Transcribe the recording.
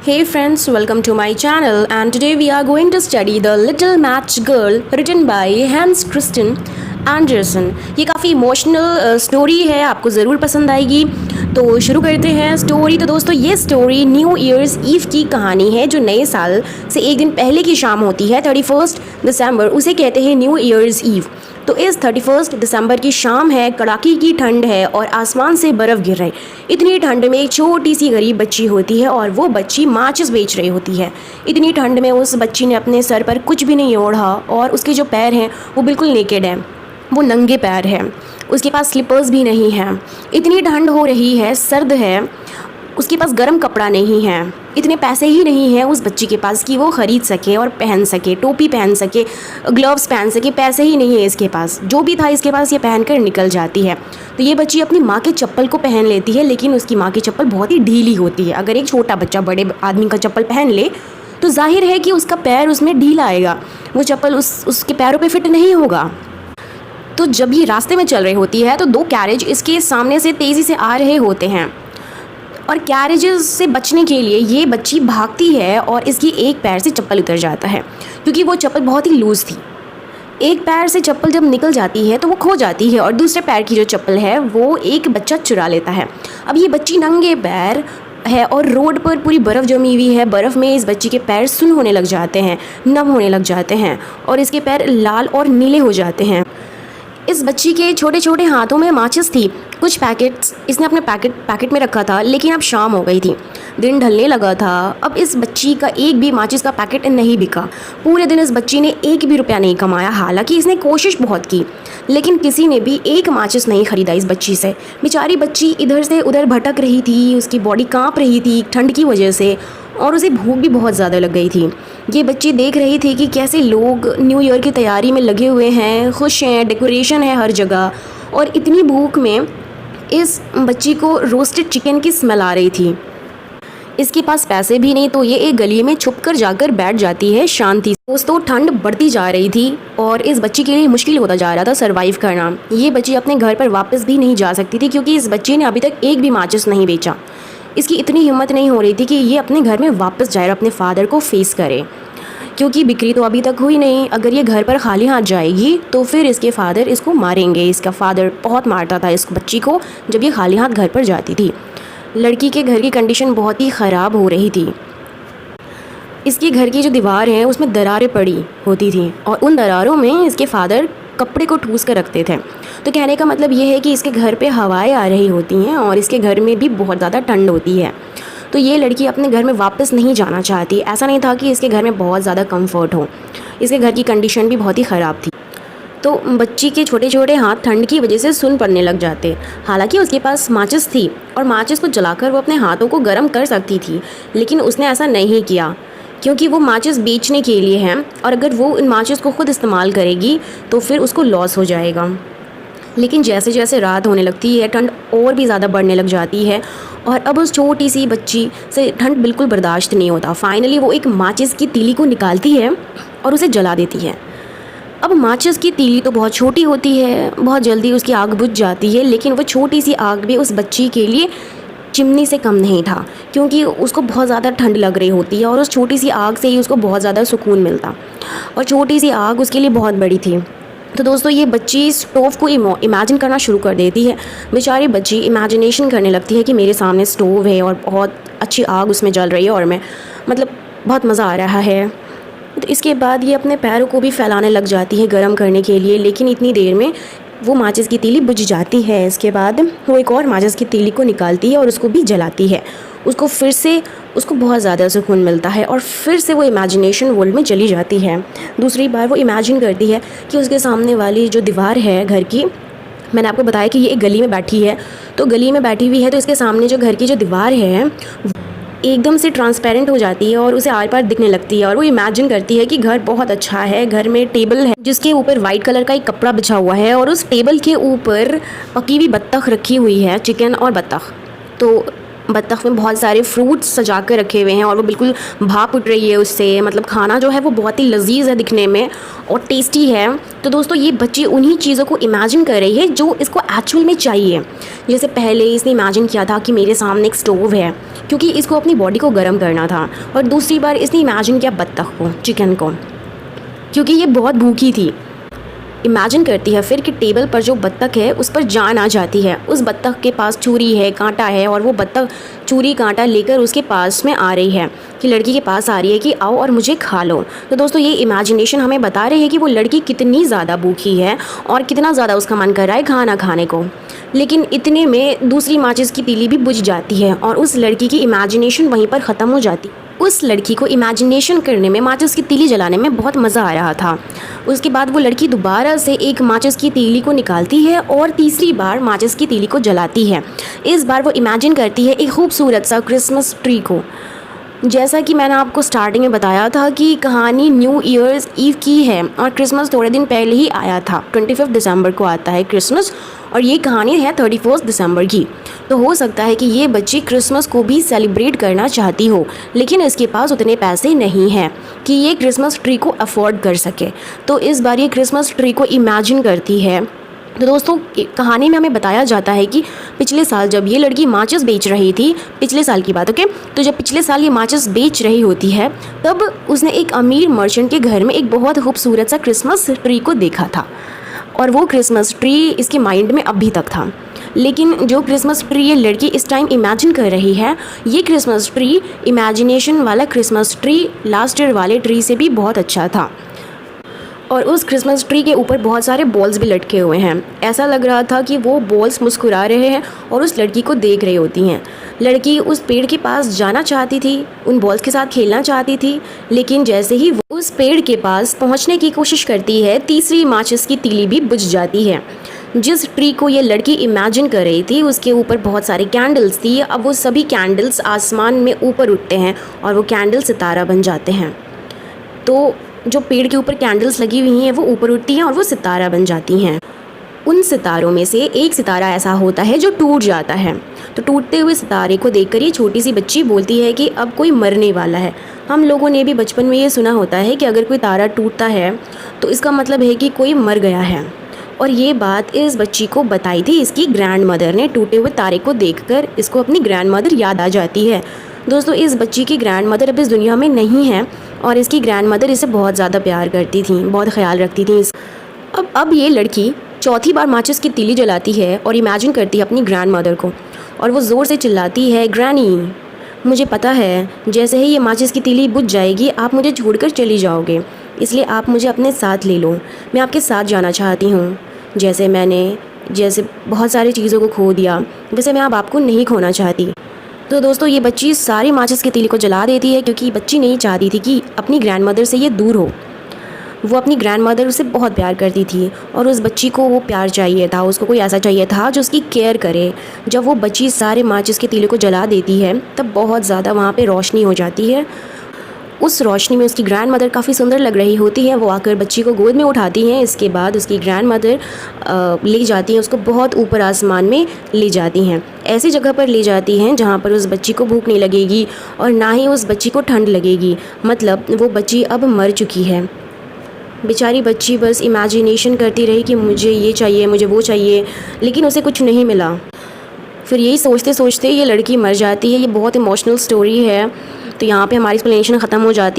Hey friends, welcome to my channel and today we are going to study The Little Match Girl written by Hans Christian Andersen। ये काफ़ी emotional story है, आपको ज़रूर पसंद आएगी। तो शुरू करते हैं स्टोरी। तो दोस्तों ये स्टोरी न्यू ईयर्स ईव की कहानी है, जो नए साल से एक दिन पहले की शाम होती है 31 दिसंबर, उसे कहते हैं न्यू ईयर्स ईव। तो इस 31 दिसंबर की शाम है, कड़ाके की ठंड है और आसमान से बर्फ़ गिर रही। इतनी ठंड में एक छोटी सी गरीब बच्ची होती है और वो बच्ची माचिस बेच रही होती है। इतनी ठंड में उस बच्ची ने अपने सर पर कुछ भी नहीं ओढ़ा और उसके जो पैर हैं वो बिल्कुल नेकेड हैं, वो नंगे पैर हैं। उसके पास स्लीपर्स भी नहीं हैं। इतनी ठंड हो रही है, सर्द है, उसके पास गर्म कपड़ा नहीं है। इतने पैसे ही नहीं हैं उस बच्ची के पास कि वो ख़रीद सके और पहन सके, टोपी पहन सके, ग्लव्स पहन सके। पैसे ही नहीं है इसके पास। जो भी था इसके पास ये पहन कर निकल जाती है। तो ये बच्ची अपनी माँ के चप्पल को पहन लेती है, लेकिन उसकी माँ की चप्पल बहुत ही ढीली होती है। अगर एक छोटा बच्चा बड़े आदमी का चप्पल पहन ले तो जाहिर है कि उसका पैर उसमें ढीला आएगा, वो चप्पल उसके पैरों पर फिट नहीं होगा। तो जब ये रास्ते में चल रही होती है तो दो कैरेज इसके सामने से तेज़ी से आ रहे होते हैं और कैरेजेस से बचने के लिए ये बच्ची भागती है और इसकी एक पैर से चप्पल उतर जाता है, क्योंकि वो चप्पल बहुत ही लूज़ थी। एक पैर से चप्पल जब निकल जाती है तो वो खो जाती है और दूसरे पैर की जो चप्पल है वो एक बच्चा चुरा लेता है। अब ये बच्ची नंगे पैर है और रोड पर पूरी बर्फ़ जमी हुई है। बर्फ़ में इस बच्ची के पैर सुन्न होने लग जाते हैं, नम होने लग जाते हैं और इसके पैर लाल और नीले हो जाते हैं। इस बच्ची के छोटे छोटे हाथों में माचिस थी। कुछ पैकेट्स इसने अपने पैकेट में रखा था, लेकिन अब शाम हो गई थी, दिन ढलने लगा था। अब इस बच्ची का एक भी माचिस का पैकेट नहीं बिका। पूरे दिन इस बच्ची ने एक भी रुपया नहीं कमाया। हालांकि इसने कोशिश बहुत की, लेकिन किसी ने भी एक माचिस नहीं ख़रीदा इस बच्ची से। बेचारी बच्ची इधर से उधर भटक रही थी, उसकी बॉडी काँप रही थी ठंड की वजह से और उसे भूख भी बहुत ज़्यादा लग गई थी। ये बच्ची देख रही थी कि कैसे लोग न्यू ईयर की तैयारी में लगे हुए हैं, खुश हैं, डेकोरेशन है हर जगह। और इतनी भूख में इस बच्ची को रोस्टेड चिकन की स्मेल आ रही थी। इसके पास पैसे भी नहीं, तो ये एक गली में छुपकर जाकर बैठ जाती है शांति से। दोस्तों ठंड बढ़ती जा रही थी और इस बच्ची के लिए मुश्किल होता जा रहा था सरवाइव करना। ये बच्ची अपने घर पर वापस भी नहीं जा सकती थी, क्योंकि इस बच्ची ने अभी तक एक भी माचिस नहीं बेचा। इसकी इतनी हिम्मत नहीं हो रही थी कि ये अपने घर में वापस जाए और अपने फादर को फेस करे, क्योंकि बिक्री तो अभी तक हुई नहीं। अगर ये घर पर खाली हाथ जाएगी तो फिर इसके फादर इसको मारेंगे। इसका फादर बहुत मारता था इस बच्ची को जब ये खाली हाथ घर पर जाती थी। लड़की के घर की कंडीशन बहुत ही ख़राब हो रही थी। इसके घर की जो दीवार है उसमें दरारें पड़ी होती थी और उन दरारों में इसके फादर कपड़े को ठूस कर रखते थे। तो कहने का मतलब ये है कि इसके घर पे हवाएं आ रही होती हैं और इसके घर में भी बहुत ज़्यादा ठंड होती है। तो ये लड़की अपने घर में वापस नहीं जाना चाहती। ऐसा नहीं था कि इसके घर में बहुत ज़्यादा कंफर्ट हो, इसके घर की कंडीशन भी बहुत ही ख़राब थी। तो बच्ची के छोटे छोटे हाथ ठंड की वजह से सुन्न पड़ने लग जाते। हालांकि उसके पास माचिस थी और माचिस को जलाकर वो अपने हाथों को गर्म कर सकती थी, लेकिन उसने ऐसा नहीं किया, क्योंकि वो माचिस बेचने के लिए हैं और अगर वो इन माचिस को ख़ुद इस्तेमाल करेगी तो फिर उसको लॉस हो जाएगा। लेकिन जैसे जैसे रात होने लगती है ठंड और भी ज़्यादा बढ़ने लग जाती है और अब उस छोटी सी बच्ची से ठंड बिल्कुल बर्दाश्त नहीं होता। फाइनली वो एक माचिस की तीली को निकालती है और उसे जला देती है। अब माचिस की तीली तो बहुत छोटी होती है, बहुत जल्दी उसकी आग बुझ जाती है, लेकिन वो छोटी सी आग भी उस बच्ची के लिए चिमनी से कम नहीं था, क्योंकि उसको बहुत ज़्यादा ठंड लग रही होती है और उस छोटी सी आग से ही उसको बहुत ज़्यादा सुकून मिलता और छोटी सी आग उसके लिए बहुत बड़ी थी। तो दोस्तों ये बच्ची स्टोव को इमेजिन करना शुरू कर देती है। बेचारी बच्ची इमेजिनेशन करने लगती है कि मेरे सामने स्टोव है और बहुत अच्छी आग उसमें जल रही है और मैं बहुत मज़ा आ रहा है। तो इसके बाद ये अपने पैरों को भी फैलाने लग जाती है गर्म करने के लिए, लेकिन इतनी देर में वो माचिस की तीली बुझ जाती है। इसके बाद वो एक और माचिस की तीली को निकालती है और उसको भी जलाती है। उसको फिर से उसको बहुत ज़्यादा सुकून मिलता है और फिर से वो इमेजिनेशन वर्ल्ड में चली जाती है। दूसरी बार वो इमेजिन करती है कि उसके सामने वाली जो दीवार है घर की, मैंने आपको बताया कि ये एक गली में बैठी है, तो गली में बैठी हुई है तो इसके सामने जो घर की जो दीवार है एकदम से ट्रांसपेरेंट हो जाती है और उसे आर पार दिखने लगती है और वो इमेजिन करती है कि घर बहुत अच्छा है। घर में टेबल है जिसके ऊपर वाइट कलर का एक कपड़ा बिछा हुआ है और उस टेबल के ऊपर पकी हुई बत्तख रखी हुई है, चिकन और बत्तख। तो बत्तख में बहुत सारे फ्रूट्स सजा कर रखे हुए हैं और वो बिल्कुल भाप उठ रही है उससे, मतलब खाना जो है वो बहुत ही लजीज है दिखने में और टेस्टी है। तो दोस्तों ये बच्ची उन्हीं चीज़ों को इमेजिन कर रही है जो इसको एक्चुअल में चाहिए। जैसे पहले इसने इमेजिन किया था कि मेरे सामने एक स्टोव है, क्योंकि इसको अपनी बॉडी को गर्म करना था। और दूसरी बार इसने इमेजिन किया बत्तख को, चिकन को, क्योंकि ये बहुत भूखी थी। इमेजिन करती है फिर कि टेबल पर जो बत्तख है उस पर जान आ जाती है। उस बत्तख के पास छुरी है, कांटा है और वो बत्तख छुरी कांटा लेकर उसके पास में आ रही है, कि लड़की के पास आ रही है कि आओ और मुझे खा लो। तो दोस्तों ये इमेजिनेशन हमें बता रहे हैं कि वो लड़की कितनी ज़्यादा भूखी है और कितना ज़्यादा उसका मन कर रहा है खाना खाने को। लेकिन इतने में दूसरी माचिस की तीली भी बुझ जाती है और उस लड़की की इमेजिनेशन वहीं पर ख़त्म हो जाती। उस लड़की को इमेजिनेशन करने में, माचिस की तीली जलाने में बहुत मज़ा आ रहा था। उसके बाद वो लड़की दोबारा से एक माचिस की तीली को निकालती है और तीसरी बार माचिस की तीली को जलाती है। इस बार वो इमेजिन करती है एक खूबसूरत सा क्रिसमस ट्री को। जैसा कि मैंने आपको स्टार्टिंग में बताया था कि कहानी न्यू ईयर्स ईव की है और क्रिसमस थोड़े दिन पहले ही आया था। 25 दिसंबर को आता है क्रिसमस और ये कहानी है 31 दिसंबर की। तो हो सकता है कि ये बच्ची क्रिसमस को भी सेलिब्रेट करना चाहती हो, लेकिन इसके पास उतने पैसे नहीं हैं कि ये क्रिसमस ट्री को अफोर्ड कर सके। तो इस बार ये क्रिसमस ट्री को इमेजिन करती है। तो दोस्तों कहानी में हमें बताया जाता है कि पिछले साल जब ये लड़की माचिस बेच रही थी, पिछले साल की बात, ओके, तो जब पिछले साल ये माचिस बेच रही होती है तब उसने एक अमीर मर्चेंट के घर में एक बहुत खूबसूरत सा क्रिसमस ट्री को देखा था और वो क्रिसमस ट्री इसके माइंड में अभी तक था। लेकिन जो क्रिसमस ट्री ये लड़की इस टाइम इमेजिन कर रही है, ये क्रिसमस ट्री इमेजिनेशन वाला क्रिसमस ट्री लास्ट ईयर वाले ट्री से भी बहुत अच्छा था और उस क्रिसमस ट्री के ऊपर बहुत सारे बॉल्स भी लटके हुए हैं। ऐसा लग रहा था कि वो बॉल्स मुस्कुरा रहे हैं और उस लड़की को देख रही होती हैं। लड़की उस पेड़ के पास जाना चाहती थी, उन बॉल्स के साथ खेलना चाहती थी, लेकिन जैसे ही वो उस पेड़ के पास पहुंचने की कोशिश करती है, तीसरी माचिस की तीली भी बुझ जाती है। जिस ट्री को ये लड़की इमेजिन कर रही थी उसके ऊपर बहुत सारी कैंडल्स थी। अब वो सभी कैंडल्स आसमान में ऊपर उठते हैं और वो कैंडल सितारा बन जाते हैं। तो जो पेड़ के ऊपर कैंडल्स लगी हुई हैं वो ऊपर उठती हैं और वो सितारा बन जाती हैं। उन सितारों में से एक सितारा ऐसा होता है जो टूट जाता है। तो टूटते हुए सितारे को देखकर ये छोटी सी बच्ची बोलती है कि अब कोई मरने वाला है। हम लोगों ने भी बचपन में ये सुना होता है कि अगर कोई तारा टूटता है तो इसका मतलब है कि कोई मर गया है। और ये बात इस बच्ची को बताई थी इसकी ग्रैंड मदर ने। टूटे हुए तारे को देखकर इसको अपनी ग्रैंड मदर याद आ जाती है। दोस्तों इस बच्ची की ग्रैंड मदर अब इस दुनिया में नहीं है और इसकी ग्रैंड मदर इसे बहुत ज़्यादा प्यार करती थी, बहुत ख्याल रखती थी। अब ये लड़की चौथी बार माचिस की तीली जलाती है और इमेजिन करती है अपनी ग्रैंड मदर को और वो ज़ोर से चिल्लाती है, ग्रैनी मुझे पता है जैसे ही ये माचिस की तीली बुझ जाएगी आप मुझे छोड़कर चली जाओगे, इसलिए आप मुझे अपने साथ ले लो। मैं आपके साथ जाना चाहती हूँ। जैसे बहुत सारी चीज़ों को खो दिया, वैसे मैं अब आपको नहीं खोना चाहती। तो दोस्तों ये बच्ची सारी माचिस की तीली को जला देती है क्योंकि बच्ची नहीं चाहती थी कि अपनी ग्रैंड मदर से ये दूर हो। वो अपनी ग्रैंड मदर उसे बहुत प्यार करती थी और उस बच्ची को वो प्यार चाहिए था, उसको कोई ऐसा चाहिए था जो उसकी केयर करे। जब वो बच्ची सारे माचिस की तीली को जला देती है तब बहुत ज़्यादा वहाँ पे रोशनी हो जाती है। उस रोशनी में उसकी ग्रैंड मदर काफ़ी सुंदर लग रही होती है। वो आकर बच्ची को गोद में उठाती हैं। इसके बाद उसकी ग्रैंड मदर ले जाती हैं उसको, बहुत ऊपर आसमान में ले जाती हैं, ऐसी जगह पर ले जाती हैं जहाँ पर उस बच्ची को भूख नहीं लगेगी और ना ही उस बच्ची को ठंड लगेगी। मतलब वो बच्ची अब मर चुकी है। बेचारी बच्ची बस इमेजिनेशन करती रही कि मुझे ये चाहिए, मुझे वो चाहिए, लेकिन उसे कुछ नहीं मिला। फिर यही सोचते सोचते ये लड़की मर जाती है। ये बहुत इमोशनल स्टोरी है। तो यहाँ पे हमारी एक्सप्लेनेशन ख़त्म हो जाती है।